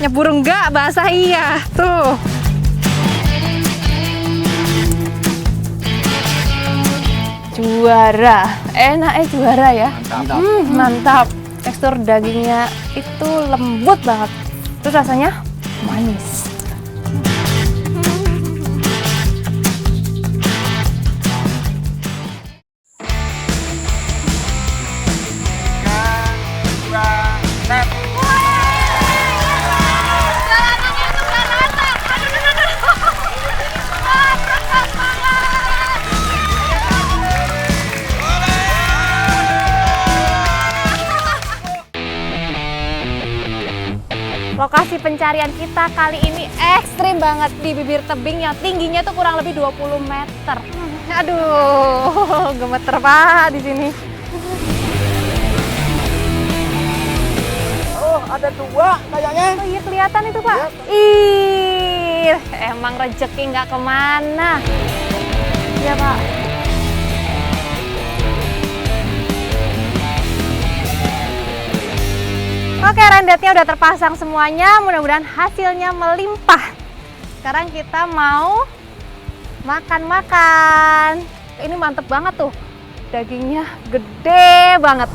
Nyebur enggak, basah iya. Tuh. Juara. Juara ya. Mantap. Mantap. Tekstur dagingnya itu lembut banget. Terus rasanya manis. Lokasi pencarian kita kali ini ekstrim banget di bibir tebing yang tingginya tuh kurang lebih 20 meter. Aduh, gemeter banget di sini. Oh, ada dua kayaknya. Oh iya kelihatan itu Pak. Ya. Ih, emang rezeki nggak kemana. Iya Pak. Oke, rendetnya udah terpasang semuanya, mudah-mudahan hasilnya melimpah. Sekarang kita mau makan-makan. Ini mantep banget tuh, dagingnya gede banget.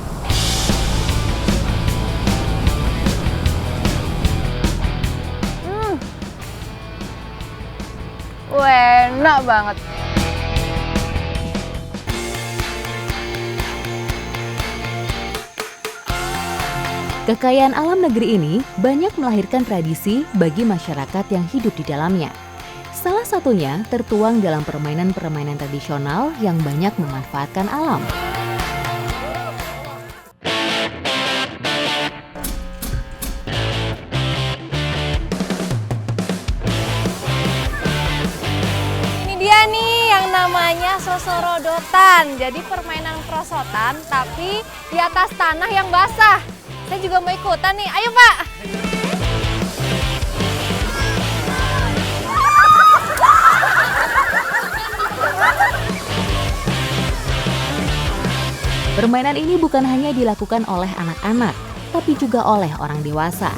Enak banget. Kekayaan alam negeri ini banyak melahirkan tradisi bagi masyarakat yang hidup di dalamnya. Salah satunya tertuang dalam permainan-permainan tradisional yang banyak memanfaatkan alam. Ini dia nih yang namanya sosorodotan. Jadi permainan perosotan tapi di atas tanah yang basah. Saya juga mau ikutan nih, ayo Pak! Permainan ini bukan hanya dilakukan oleh anak-anak, tapi juga oleh orang dewasa.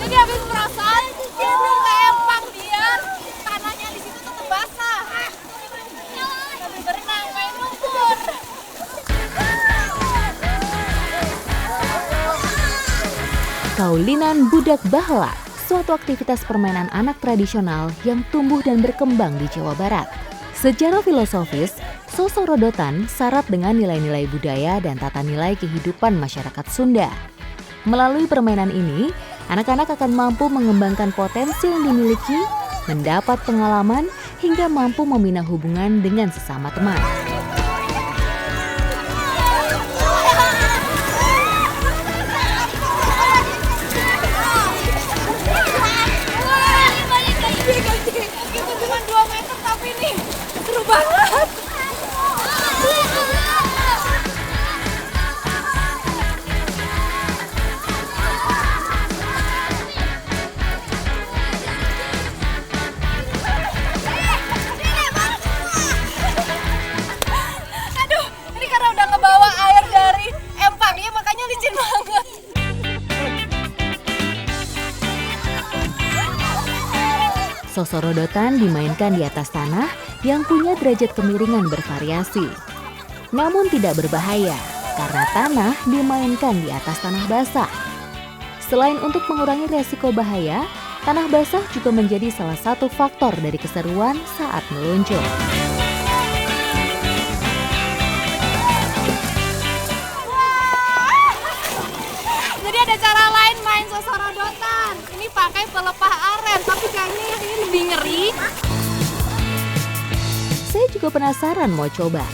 Jadi habis merosot, nyemplung ke empang biar tanahnya di situ tetap basah. Sambil berenang, main lumpur. Kaulinan Budak Bahala, suatu aktivitas permainan anak tradisional yang tumbuh dan berkembang di Jawa Barat. Secara filosofis, sosorodotan syarat dengan nilai-nilai budaya dan tata nilai kehidupan masyarakat Sunda. Melalui permainan ini, anak-anak akan mampu mengembangkan potensi yang dimiliki, mendapat pengalaman, hingga mampu membina hubungan dengan sesama teman. Itu cuma 2 meter tapi nih seru banget. Aduh, ini karena udah ngebawa air dari empangnya makanya licin banget. Sosorodotan dimainkan di atas tanah yang punya derajat kemiringan bervariasi. Namun tidak berbahaya karena tanah dimainkan di atas tanah basah. Selain untuk mengurangi resiko bahaya, tanah basah juga menjadi salah satu faktor dari keseruan saat meluncur. Jadi ada cara lain main sosorodotan. Ini pakai pelepah aren, tapi kayaknya yang ini lebih ngeri. Saya juga penasaran mau coba.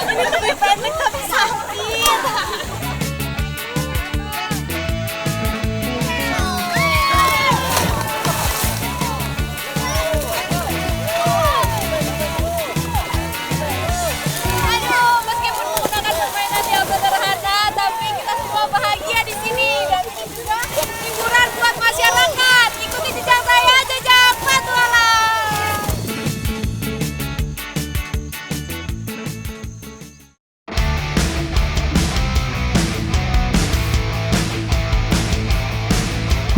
Ini lebih pendek tapi sakit.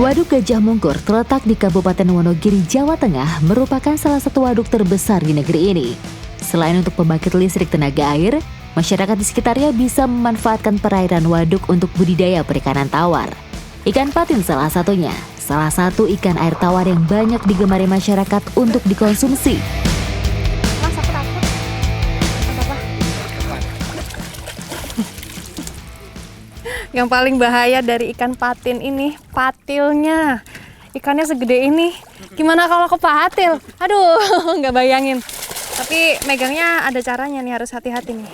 Waduk Gajah Mungkur terletak di Kabupaten Wonogiri, Jawa Tengah, merupakan salah satu waduk terbesar di negeri ini. Selain untuk pembangkit listrik tenaga air, masyarakat di sekitarnya bisa memanfaatkan perairan waduk untuk budidaya perikanan tawar. Ikan patin salah satunya, salah satu ikan air tawar yang banyak digemari masyarakat untuk dikonsumsi. Mas, aku takut. Apa-apa? Yang paling bahaya dari ikan patin ini, patilnya. Ikannya segede ini. Gimana kalau kepatil? Aduh, nggak bayangin. Tapi megangnya ada caranya nih, harus hati-hati nih.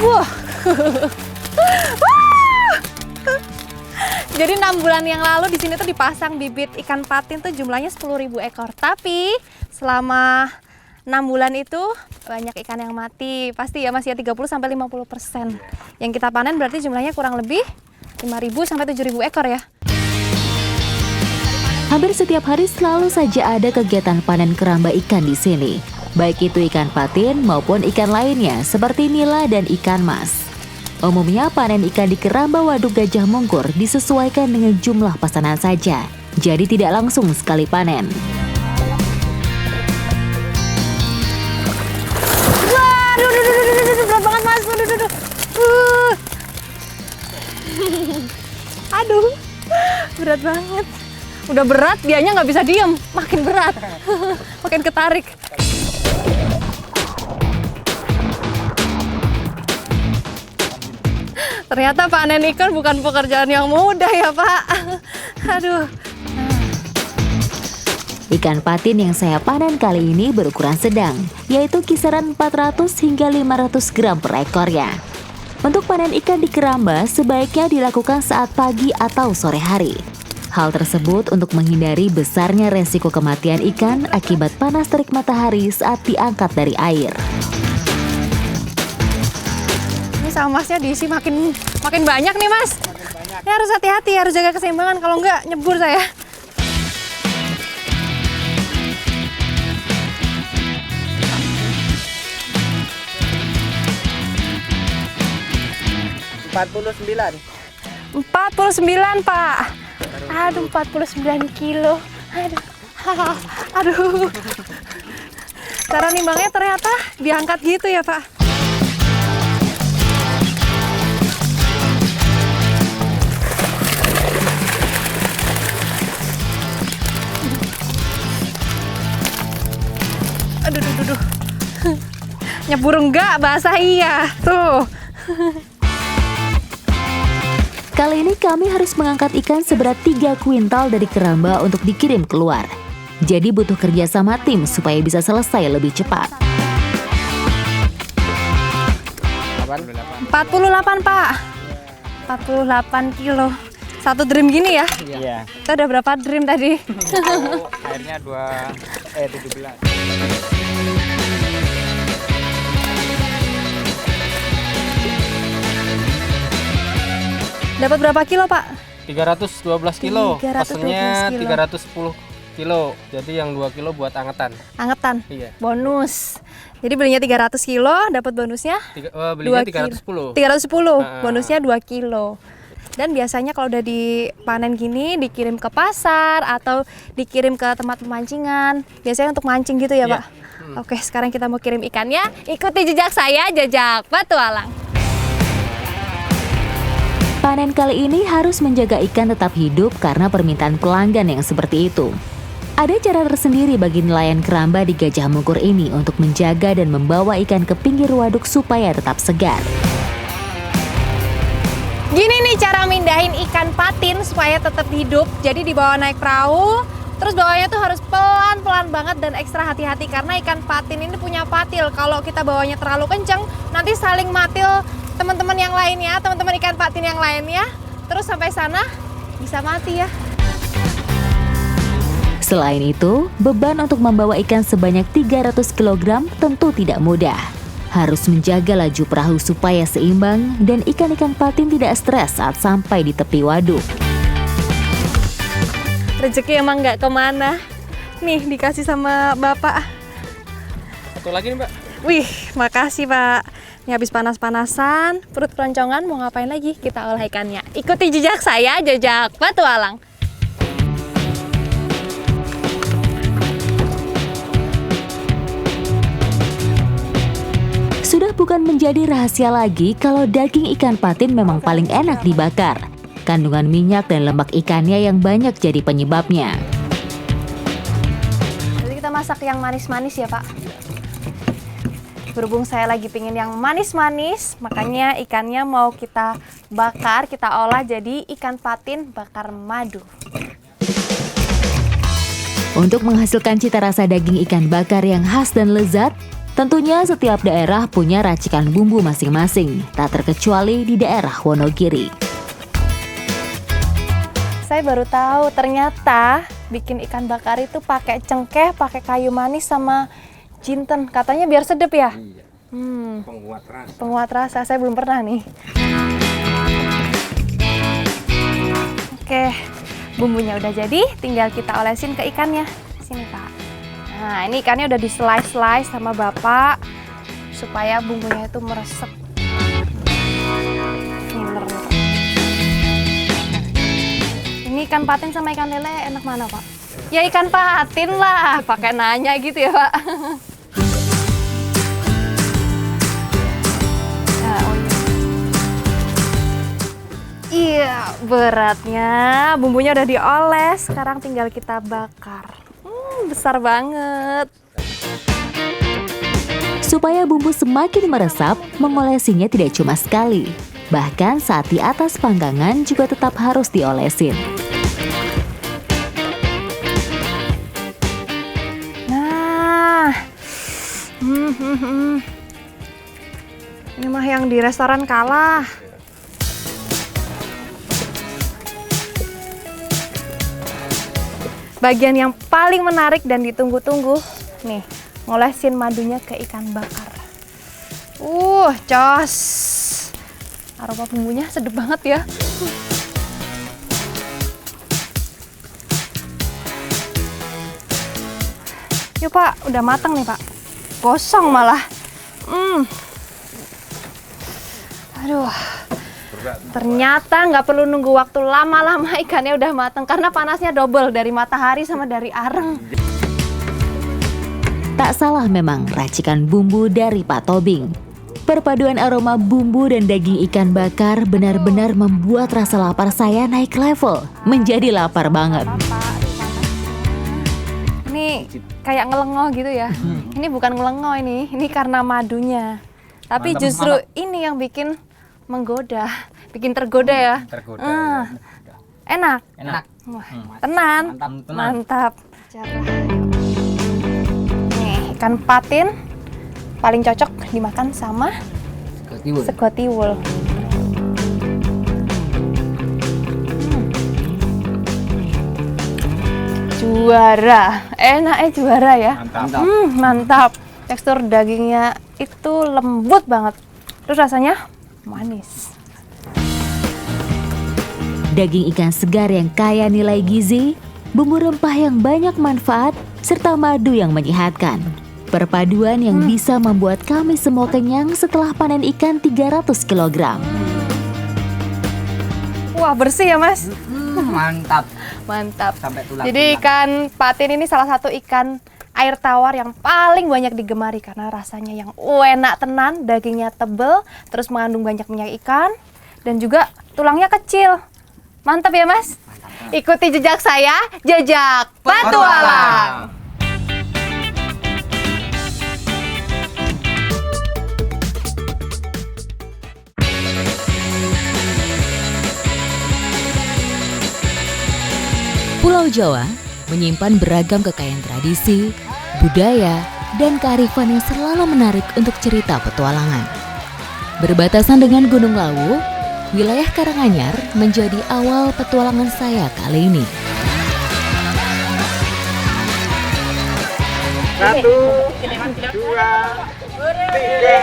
Wah. Jadi 6 bulan yang lalu di sini tuh dipasang bibit ikan patin tuh jumlahnya 10.000 ekor. Tapi selama 6 bulan itu banyak ikan yang mati. Pasti ya Mas ya, 30-50%. Yang kita panen berarti jumlahnya kurang lebih 5.000 sampai 7.000 ekor ya. Hampir setiap hari selalu saja ada kegiatan panen keramba ikan di sini. Baik itu ikan patin maupun ikan lainnya seperti nila dan ikan mas. Umumnya panen ikan di keramba Waduk Gajah Mungkur disesuaikan dengan jumlah pesanan saja. Jadi tidak langsung sekali panen. Waduh, berat banget Mas. Aduh, berat banget. Udah berat, dianya nggak bisa diem, makin berat, makin ketarik. Ternyata panen ikan bukan pekerjaan yang mudah ya Pak. Aduh. Ikan patin yang saya panen kali ini berukuran sedang, yaitu kisaran 400 hingga 500 gram per ekornya. Untuk panen ikan di keramba sebaiknya dilakukan saat pagi atau sore hari. Hal tersebut untuk menghindari besarnya resiko kematian ikan akibat panas terik matahari saat diangkat dari air. Ini sama masnya diisi makin banyak nih Mas. Ini harus hati-hati, harus jaga keseimbangan, kalau enggak nyebur saya. $49. 49 Pak. Aduh, 49 kilo. Aduh. Aduh. Cara nimbangnya ternyata diangkat gitu ya Pak. Aduh. Nyebur enggak, basah iya. Tuh. Kali ini kami harus mengangkat ikan seberat 3 kuintal dari keramba untuk dikirim keluar. Jadi butuh kerja sama tim supaya bisa selesai lebih cepat. 48 Pak. 48 kilo. Satu drum gini ya? Iya. Kita udah berapa drum tadi? Airnya 17. Dapat berapa kilo Pak? 312 kilo. 312 Pesennya kilo. 310 kilo. Jadi yang 2 kilo buat angetan. Angetan. Iya. Bonus. Jadi belinya 300 kilo, dapat bonusnya Belinya 310. 310. Bonusnya 2 kilo. Dan biasanya kalau udah dipanen gini, dikirim ke pasar atau dikirim ke tempat pemancingan. Biasanya untuk mancing gitu ya Iya. Pak? Oke, sekarang kita mau kirim ikannya. Ikuti jejak saya, jejak petualang. Panen kali ini harus menjaga ikan tetap hidup karena permintaan pelanggan yang seperti itu. Ada cara tersendiri bagi nelayan keramba di Gajah Mungkur ini untuk menjaga dan membawa ikan ke pinggir waduk supaya tetap segar. Gini nih cara mindahin ikan patin supaya tetap hidup. Jadi dibawa naik perahu, terus bawanya tuh harus pelan-pelan banget dan ekstra hati-hati karena ikan patin ini punya patil. Kalau kita bawanya terlalu kenceng, nanti saling matil teman-teman yang lainnya, teman-teman ikan patin yang lainnya. Terus sampai sana bisa mati ya. Selain itu, beban untuk membawa ikan sebanyak 300 kg tentu tidak mudah. Harus menjaga laju perahu supaya seimbang dan ikan-ikan patin tidak stres saat sampai di tepi waduk. Rezeki emang nggak kemana. Nih dikasih sama Bapak. Satu lagi nih Mbak. Wih, makasih Pak. Ini habis panas-panasan, perut keroncongan, mau ngapain lagi? Kita olah ikannya. Ikuti jejak saya, jejak petualang. Sudah bukan menjadi rahasia lagi kalau daging ikan patin memang paling enak dibakar. Kandungan minyak dan lemak ikannya yang banyak jadi penyebabnya. Jadi kita masak yang manis-manis ya Pak. Berhubung saya lagi pingin yang manis-manis, makanya ikannya mau kita bakar, kita olah jadi ikan patin bakar madu. Untuk menghasilkan cita rasa daging ikan bakar yang khas dan lezat, tentunya setiap daerah punya racikan bumbu masing-masing, tak terkecuali di daerah Wonogiri. Saya baru tahu ternyata bikin ikan bakar itu pakai cengkeh, pakai kayu manis sama jinten. Katanya biar sedep ya? Iya. Penguat rasa. Penguat rasa, saya belum pernah nih. Oke, bumbunya udah jadi, tinggal kita olesin ke ikannya. Sini Pak. Nah, ini ikannya udah di slice-slice sama Bapak supaya bumbunya itu meresep. Ini bener nih, Pak. Ini ikan patin sama ikan lele enak mana Pak? Ya ikan patin lah, pakai nanya gitu ya Pak. Nah, oh iya, beratnya bumbunya udah dioles, sekarang tinggal kita bakar. Besar banget. Supaya bumbu semakin meresap, mengolesinya tidak cuma sekali. Bahkan saat di atas panggangan juga tetap harus diolesin. Nah, ini mah yang di restoran kalah. Bagian yang paling menarik dan ditunggu-tunggu, nih, ngolesin madunya ke ikan bakar. Jos. Aroma bumbunya sedap banget ya. Yuk Pak, udah matang nih Pak. Gosong malah. Aduh. Ternyata nggak perlu nunggu waktu lama-lama ikannya udah matang karena panasnya double dari matahari sama dari areng. Tak salah memang racikan bumbu dari Pak Tobing. Perpaduan aroma bumbu dan daging ikan bakar benar-benar membuat rasa lapar saya naik level, menjadi lapar banget. Ini kayak ngelengo gitu ya. Ini bukan ngelengo ini karena madunya. Tapi justru ini yang bikin menggoda, bikin tergoda ya. Tergoda. Enak. Wah, tenan. Mantap. Nih, ikan patin paling cocok dimakan sama sego tiwul. Juara, enaknya juara ya. Mantap. Tekstur dagingnya itu lembut banget. Terus rasanya manis. Daging ikan segar yang kaya nilai gizi, bumbu rempah yang banyak manfaat, serta madu yang menyehatkan. Perpaduan yang bisa membuat kami semua kenyang setelah panen ikan 300 kg. Wah, bersih ya Mas? Mantap. Mantap. Sampai tulang. Jadi ikan patin ini salah satu ikan air tawar yang paling banyak digemari karena rasanya yang enak tenan, dagingnya tebel, terus mengandung banyak minyak ikan, dan juga tulangnya kecil. Mantap ya Mas? Mantap. Ikuti jejak saya, jejak petualang. Pulau Jawa menyimpan beragam kekayaan tradisi, budaya, dan kearifan yang selalu menarik untuk cerita petualangan. Berbatasan dengan Gunung Lawu, wilayah Karanganyar menjadi awal petualangan saya kali ini. 1, 2, 3.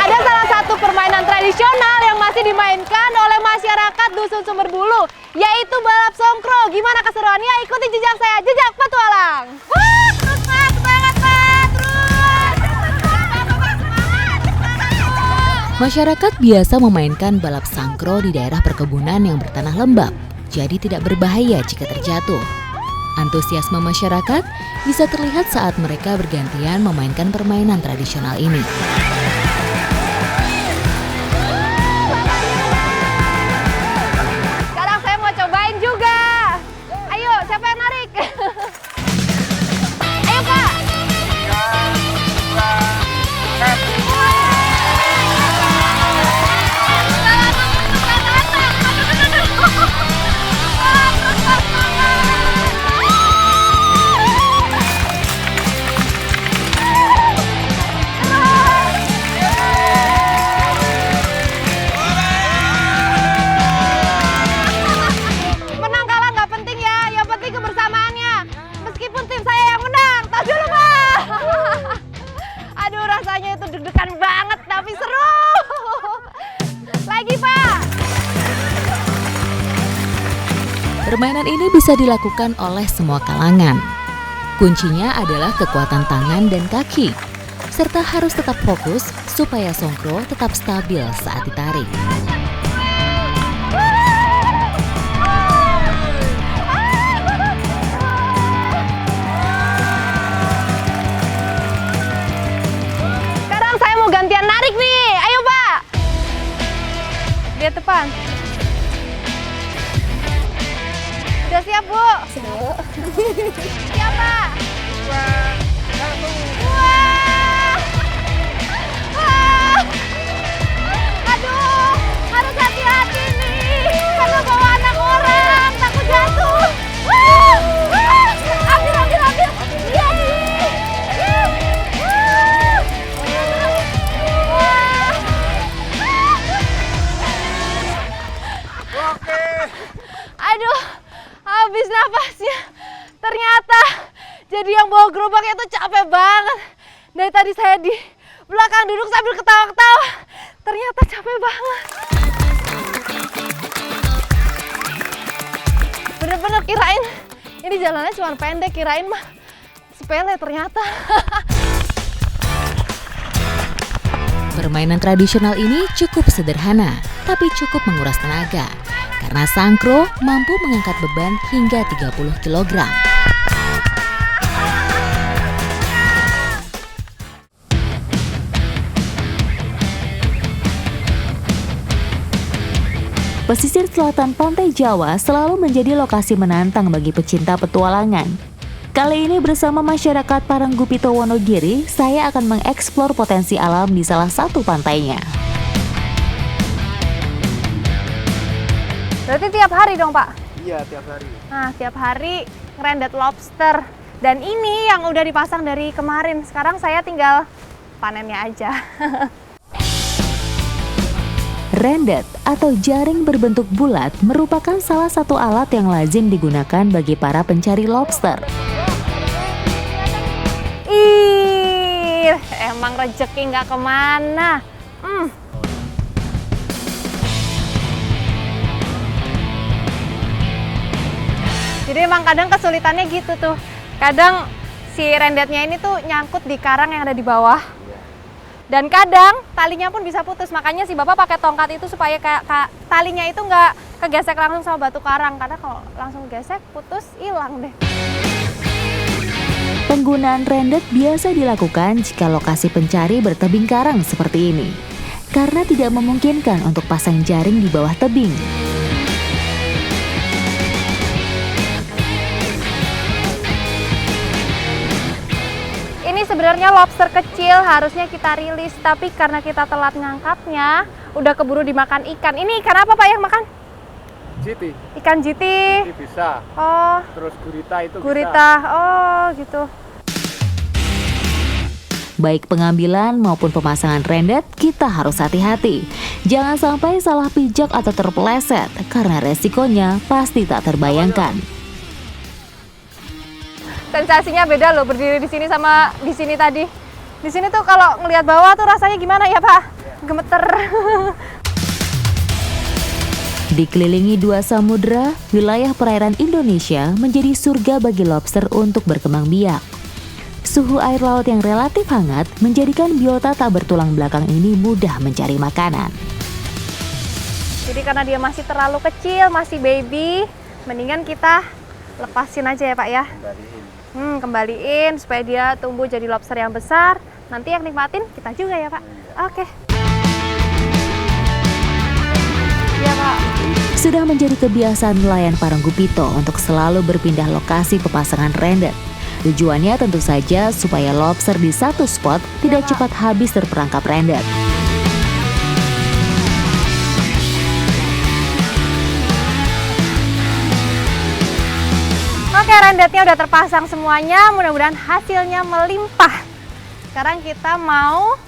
Ada salah satu permainan tradisional yang masih dimainkan oleh masyarakat Dusun Sumberbulu, yaitu balap songkro. Gimana keseruannya? Ikuti jejak saya, jejak petualang. Terus Pak, semangat Pak, terus. Masyarakat biasa memainkan balap sangkro di daerah perkebunan yang bertanah lembab, jadi tidak berbahaya jika terjatuh. Antusiasme masyarakat bisa terlihat saat mereka bergantian memainkan permainan tradisional ini. Sekarang saya mau cobain juga. Ayo, siapa yang narik? Ayo, Pak. Menang kalah nggak penting ya, yang penting kebersamaannya. Meskipun tim saya yang menang, tas dulu Pak. Aduh, rasanya itu deg-degan banget, tapi seru. Lagi Pak. Permainan ini bisa dilakukan oleh semua kalangan. Kuncinya adalah kekuatan tangan dan kaki, serta harus tetap fokus supaya songkro tetap stabil saat ditarik. Sekarang saya mau gantian narik nih. Ayo Pak. Lihat depan. Udah siap Bu? Siap. Siap Pak. Wah. Wah. Aduh, harus hati-hati nih. Karena bawa anak orang, takut jatuh. Wah. Wah. Ambil. Iya nih. Aduh, habis napasnya. Ternyata jadi yang bawa gerobaknya tuh capek banget. Dari tadi saya di belakang duduk sambil ketawa-ketawa. Ternyata capek banget. Bener-bener kirain ini jalannya cuma pendek, kirain mah sepele ternyata. Permainan tradisional ini cukup sederhana, tapi cukup menguras tenaga. Karena sangkro mampu mengangkat beban hingga 30 kg. Pesisir selatan Pantai Jawa selalu menjadi lokasi menantang bagi pecinta petualangan. Kali ini bersama masyarakat Paranggupito Wonogiri, saya akan mengeksplor potensi alam di salah satu pantainya. Berarti tiap hari dong Pak? Iya, tiap hari. Nah, tiap hari ngerendet lobster. Dan ini yang udah dipasang dari kemarin. Sekarang saya tinggal panennya aja. Rendet atau jaring berbentuk bulat merupakan salah satu alat yang lazim digunakan bagi para pencari lobster. Ih, emang rezeki nggak kemana. Jadi emang kadang kesulitannya gitu tuh. Kadang si rendetnya ini tuh nyangkut di karang yang ada di bawah. Dan kadang talinya pun bisa putus. Makanya si Bapak pakai tongkat itu supaya talinya itu nggak kegesek langsung sama batu karang. Karena kalau langsung gesek, putus, hilang deh. Penggunaan rendet biasa dilakukan jika lokasi pencari bertebing karang seperti ini. Karena tidak memungkinkan untuk pasang jaring di bawah tebing. Ini sebenarnya lobster kecil, harusnya kita rilis, tapi karena kita telat ngangkatnya, udah keburu dimakan ikan. Ini ikan apa Pak yang makan? Jiti. Ikan jiti. Ini bisa. Oh, Terus gurita itu gurita. Oh, gitu. Baik pengambilan maupun pemasangan rendet, kita harus hati-hati. Jangan sampai salah pijak atau terpeleset, karena resikonya pasti tak terbayangkan. Sensasinya beda loh berdiri di sini sama di sini tadi. Di sini tuh kalau ngelihat bawah tuh rasanya gimana ya Pak? Gemeter. Dikelilingi dua samudera, wilayah perairan Indonesia menjadi surga bagi lobster untuk berkembang biak. Suhu air laut yang relatif hangat menjadikan biota tak bertulang belakang ini mudah mencari makanan. Jadi karena dia masih terlalu kecil, masih baby, mendingan kita lepasin aja ya Pak ya. Kembaliin supaya dia tumbuh jadi lobster yang besar. Nanti yang nikmatin kita juga ya Pak. Oke. Iya Pak. Sudah menjadi kebiasaan nelayan Paranggupito untuk selalu berpindah lokasi pemasangan rendet. Tujuannya tentu saja supaya lobster di satu spot tidak cepat habis terperangkap rendet. Oke, rendetnya udah terpasang semuanya, mudah-mudahan hasilnya melimpah. Sekarang kita mau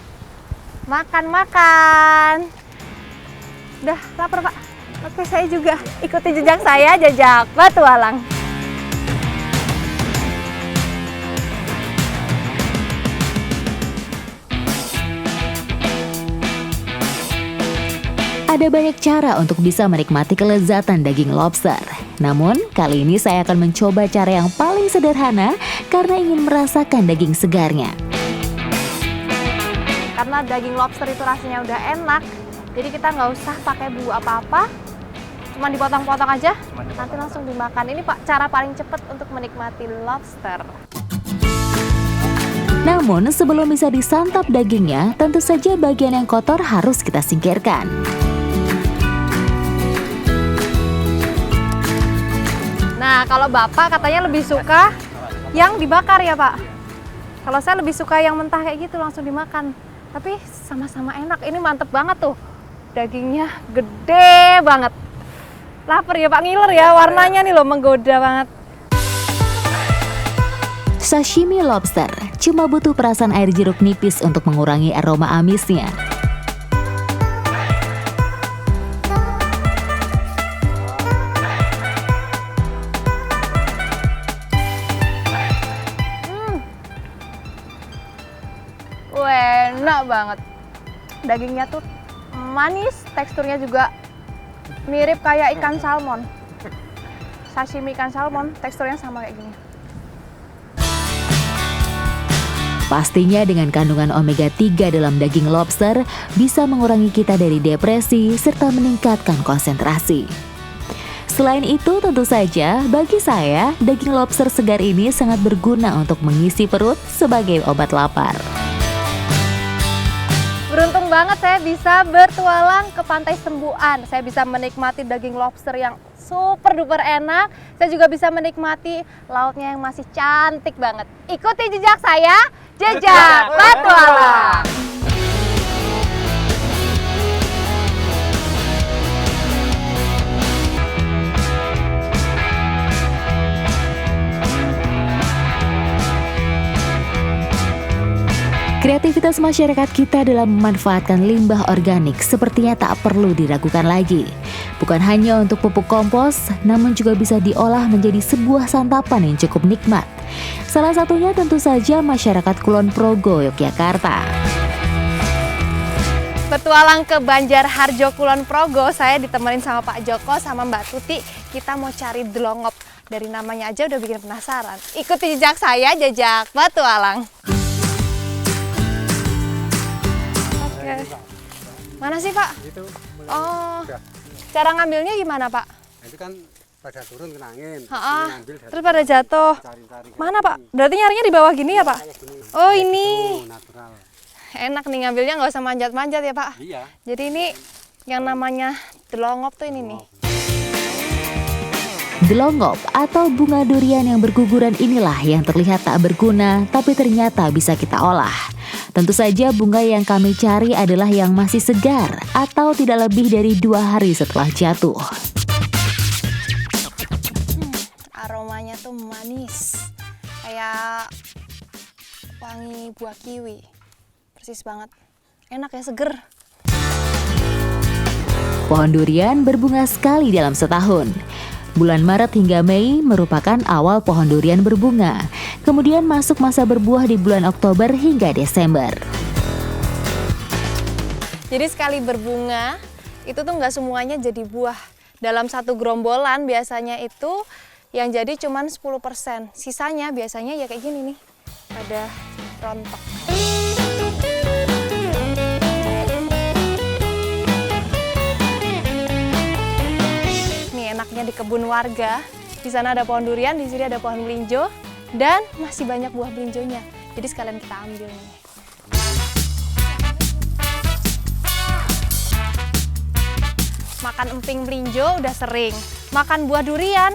makan-makan. Udah lapar Pak? Oke, saya juga. Ikuti jejak saya, jejak petualang. Ada banyak cara untuk bisa menikmati kelezatan daging lobster. Namun, kali ini saya akan mencoba cara yang paling sederhana karena ingin merasakan daging segarnya. Karena daging lobster itu rasanya udah enak, jadi kita nggak usah pakai bumbu apa-apa, cuma dipotong-potong aja, nanti langsung dimakan. Ini Pak, cara paling cepat untuk menikmati lobster. Namun, sebelum bisa disantap dagingnya, tentu saja bagian yang kotor harus kita singkirkan. Nah, kalau Bapak katanya lebih suka yang dibakar ya Pak? Kalau saya lebih suka yang mentah kayak gitu langsung dimakan. Tapi sama-sama enak, ini mantep banget tuh. Dagingnya gede banget. Lapar ya Pak, ngiler ya, warnanya nih loh menggoda banget. Sashimi lobster cuma butuh perasan air jeruk nipis untuk mengurangi aroma amisnya. Enak banget. Dagingnya tuh manis, teksturnya juga mirip kayak ikan salmon. Sashimi ikan salmon, teksturnya sama kayak gini. Pastinya dengan kandungan omega 3 dalam daging lobster bisa mengurangi kita dari depresi serta meningkatkan konsentrasi. Selain itu, tentu saja bagi saya daging lobster segar ini sangat berguna untuk mengisi perut sebagai obat lapar. Beruntung banget saya bisa bertualang ke Pantai Sembuan. Saya bisa menikmati daging lobster yang super duper enak. Saya juga bisa menikmati lautnya yang masih cantik banget. Ikuti jejak saya, jejak petualang. Kreativitas masyarakat kita dalam memanfaatkan limbah organik sepertinya tak perlu diragukan lagi. Bukan hanya untuk pupuk kompos, namun juga bisa diolah menjadi sebuah santapan yang cukup nikmat. Salah satunya tentu saja masyarakat Kulon Progo, Yogyakarta. Petualang ke Banjarharjo Kulon Progo, saya ditemenin sama Pak Joko sama Mbak Tuti. Kita mau cari delongop. Dari namanya aja udah bikin penasaran. Ikuti jejak saya, jejak petualang. Mana sih Pak? Itu Oh, cara ngambilnya gimana Pak? itu kan pada turun kena angin. Terus terus pada jatuh. Cari-cari Mana Pak? Berarti nyarinya di bawah gini ya Pak? Oh ini. natural. Enak nih ngambilnya, nggak usah manjat-manjat ya Pak? Iya. Jadi ini yang namanya delongop tuh ini nih. Delongop atau bunga durian yang berguguran inilah yang terlihat tak berguna tapi ternyata bisa kita olah. Tentu saja bunga yang kami cari adalah yang masih segar atau tidak lebih dari 2 hari setelah jatuh. Aromanya tuh manis, kayak wangi buah kiwi. Persis banget, enak ya, seger. Pohon durian berbunga sekali dalam setahun. Bulan Maret hingga Mei merupakan awal pohon durian berbunga. Kemudian masuk masa berbuah di bulan Oktober hingga Desember. Jadi sekali berbunga, itu tuh nggak semuanya jadi buah. Dalam satu gerombolan biasanya itu yang jadi cuman 10%. Sisanya biasanya ya kayak gini nih. pada rontok. Nih enaknya di kebun warga. Di sana ada pohon durian, di sini ada pohon melinjo, dan masih banyak buah melinjonya. Jadi sekalian kita ambil nih. Makan emping melinjo udah sering, makan buah durian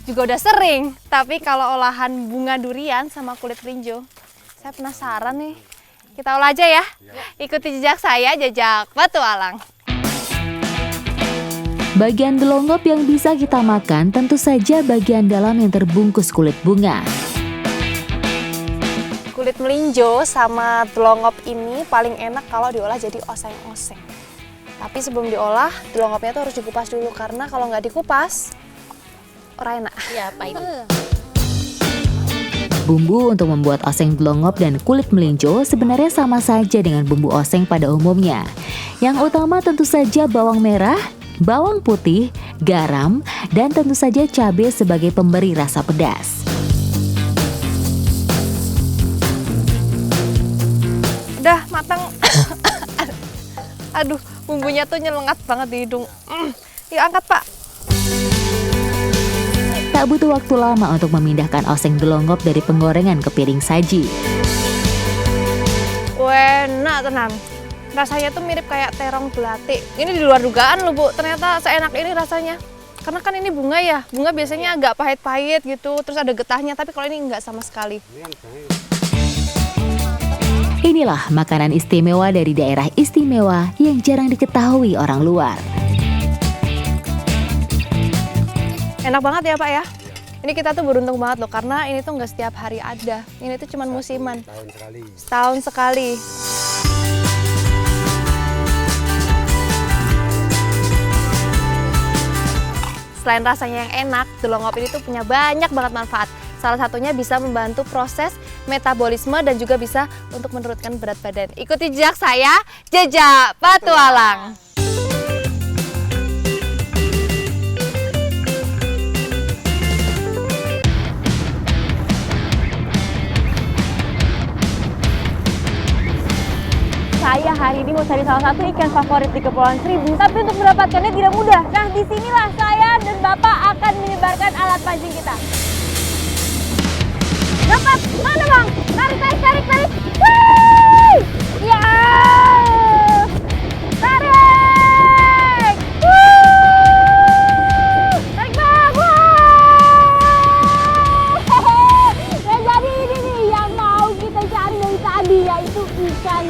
juga udah sering. Tapi kalau olahan bunga durian sama kulit melinjo, saya penasaran nih. Kita olah aja ya. Ikuti jejak saya, jejak petualang. Bagian delongop yang bisa kita makan tentu saja bagian dalam yang terbungkus kulit bunga. Kulit melinjo sama delongop ini paling enak kalau diolah jadi oseng-oseng. Tapi sebelum diolah, delongopnya tuh harus dikupas dulu karena kalau nggak dikupas, ora enak. Iya, Pak Ibu. Bumbu untuk membuat oseng delongop dan kulit melinjo sebenarnya sama saja dengan bumbu oseng pada umumnya. Yang utama tentu saja bawang merah, bawang putih, garam, dan tentu saja cabai sebagai pemberi rasa pedas. Udah matang. Aduh, bumbunya tuh nyelengat banget di hidung. Yuk angkat, Pak. Tak butuh waktu lama untuk memindahkan oseng delongop dari penggorengan ke piring saji. Enak tenan. Rasanya tuh mirip kayak terong belati. Ini di luar dugaan loh, Bu. Ternyata seenak ini rasanya. Karena kan ini bunga ya. Bunga biasanya agak pahit-pahit gitu, terus ada getahnya, tapi kalau ini enggak sama sekali. Inilah makanan istimewa dari daerah istimewa yang jarang diketahui orang luar. Enak banget ya, Pak ya? Ini kita tuh beruntung banget loh, karena ini tuh nggak setiap hari ada. Ini tuh cuman musiman. Tahun sekali. Setahun sekali. Selain rasanya yang enak, delongop ini tuh punya banyak banget manfaat. Salah satunya bisa membantu proses metabolisme dan juga bisa untuk menurunkan berat badan. Ikuti jejak saya, jejak petualang. Saya hari ini mau cari salah satu ikan favorit di Kepulauan Seribu, tapi untuk mendapatkannya tidak mudah. Nah, disinilah saya dan Bapak akan menyebarkan alat pancing kita. Dapat! Mana Bang? Tarik! Wih! Ya! Tarik! Tarik Bang! Nah, jadi ini nih yang mau kita cari dari tadi, yaitu ikan